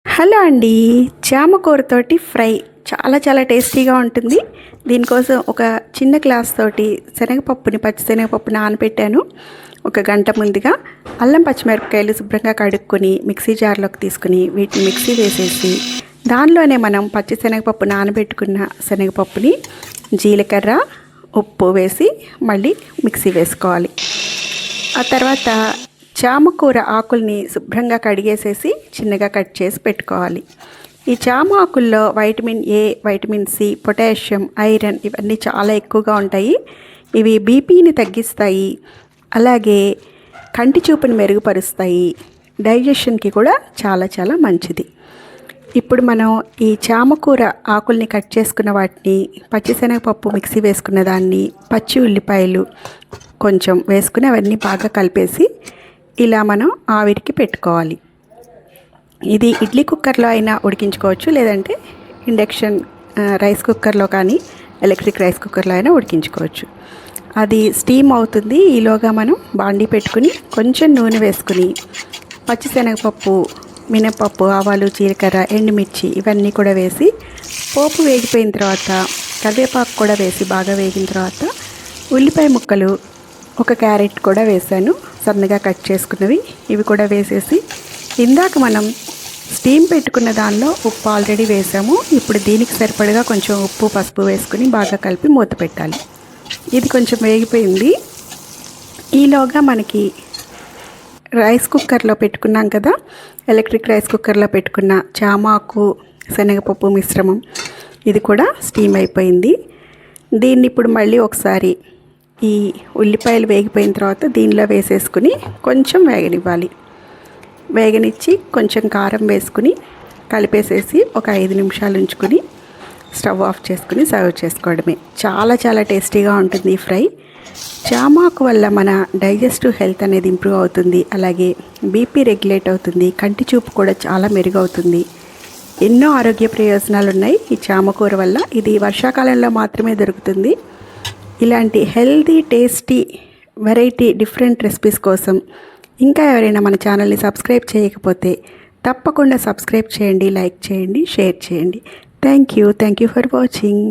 Hello అండి. చామకూరతోటి fry చాలా చాలా టేస్టీగా ఉంటుంది. దీనికోసం ఒక చిన్న గ్లాస్ తోటి పచ్చి శనగపప్పు నానబెట్టాను ఒక గంట ముందుగా. అల్లం పచ్చిమిరపకాయలు శుభ్రంగా కడుక్కొని మిక్సీ జార్లోకి తీసుకుని వీటిని మిక్సీ వేసేసి దానిలోనే మనం పచ్చి శనగపప్పు నానబెట్టుకున్న శనగపప్పుని జీలకర్ర ఉప్పు వేసి మళ్ళీ మిక్సీ వేసుకోవాలి. ఆ తర్వాత చామకూర ఆకుల్ని శుభ్రంగా కడిగేసేసి చిన్నగా కట్ చేసి పెట్టుకోవాలి. ఈ చామ ఆకుల్లో vitamin A, vitamin C, potassium, iron ఇవన్నీ చాలా ఎక్కువగా ఉంటాయి. ఇవి బీపీని తగ్గిస్తాయి, అలాగే కంటి చూపుని మెరుగుపరుస్తాయి, డైజెషన్కి కూడా చాలా చాలా మంచిది. ఇప్పుడు మనం ఈ చామకూర ఆకుల్ని కట్ చేసుకున్న వాటిని పచ్చిశనగపప్పు మిక్సీ వేసుకున్న దాన్ని పచ్చి ఉల్లిపాయలు కొంచెం వేసుకుని అవన్నీ బాగా కలిపేసి ఇలా మనం ఆవిరికి పెట్టుకోవాలి. ఇది ఇడ్లీ కుక్కర్లో అయినా ఉడికించుకోవచ్చు, లేదంటే ఇండక్షన్ రైస్ కుక్కర్లో కానీ ఎలక్ట్రిక్ రైస్ కుక్కర్లో అయినా ఉడికించుకోవచ్చు. అది స్టీమ్ అవుతుంది. ఈలోగా మనం బాండీ పెట్టుకుని కొంచెం నూనె వేసుకుని పచ్చిశనగపప్పు, మినపప్పు, ఆవాలు, జీలకర్ర, ఎండుమిర్చి ఇవన్నీ కూడా వేసి పోపు వేగిపోయిన తర్వాత కరివేపాకు కూడా వేసి బాగా వేగిన తర్వాత ఉల్లిపాయ ముక్కలు, ఒక క్యారెట్ కూడా వేసాను సన్నగా కట్ చేసుకున్నవి, ఇవి కూడా వేసేసి ఇందాక మనం స్టీమ్ పెట్టుకున్న దానిలో ఉప్పు ఆల్రెడీ వేసాము. ఇప్పుడు దీనికి సరిపడగా కొంచెం ఉప్పు, పసుపు వేసుకుని బాగా కలిపి మూత పెట్టాలి. ఇది కొంచెం వేగిపోయింది. ఈలోగా మనకి రైస్ కుక్కర్లో పెట్టుకున్నాం కదా, ఎలక్ట్రిక్ రైస్ కుక్కర్లో పెట్టుకున్న చామాకు శనగపప్పు మిశ్రమం ఇది కూడా స్టీమ్ అయిపోయింది. దీన్ని ఇప్పుడు మళ్ళీ ఒకసారి ఈ ఉల్లిపాయలు వేగిపోయిన తర్వాత దీనిలో వేసేసుకుని కొంచెం వేగనివ్వాలి. వేగనిచ్చి కొంచెం కారం వేసుకుని కలిపేసేసి ఒక 5 నిమిషాలు ఉంచుకుని స్టవ్ ఆఫ్ చేసుకుని సర్వ్ చేసుకోవడమే. చాలా చాలా టేస్టీగా ఉంటుంది ఈ ఫ్రై. చామాకు వల్ల మన డైజెస్టివ్ హెల్త్ అనేది ఇంప్రూవ్ అవుతుంది, అలాగే బీపీ రెగ్యులేట్ అవుతుంది, కంటి చూపు కూడా చాలా మెరుగవుతుంది. ఎన్నో ఆరోగ్య ప్రయోజనాలు ఉన్నాయి ఈ చామకూర వల్ల. ఇది వర్షాకాలంలో మాత్రమే దొరుకుతుంది. ఇలాంటి healthy, tasty, variety, different recipes కోసం ఇంకా ఎవరైనా మన ఛానల్ని సబ్స్క్రైబ్ చేయకపోతే తప్పకుండా సబ్స్క్రైబ్ చేయండి, లైక్ చేయండి, షేర్ చేయండి. Thank you for watching.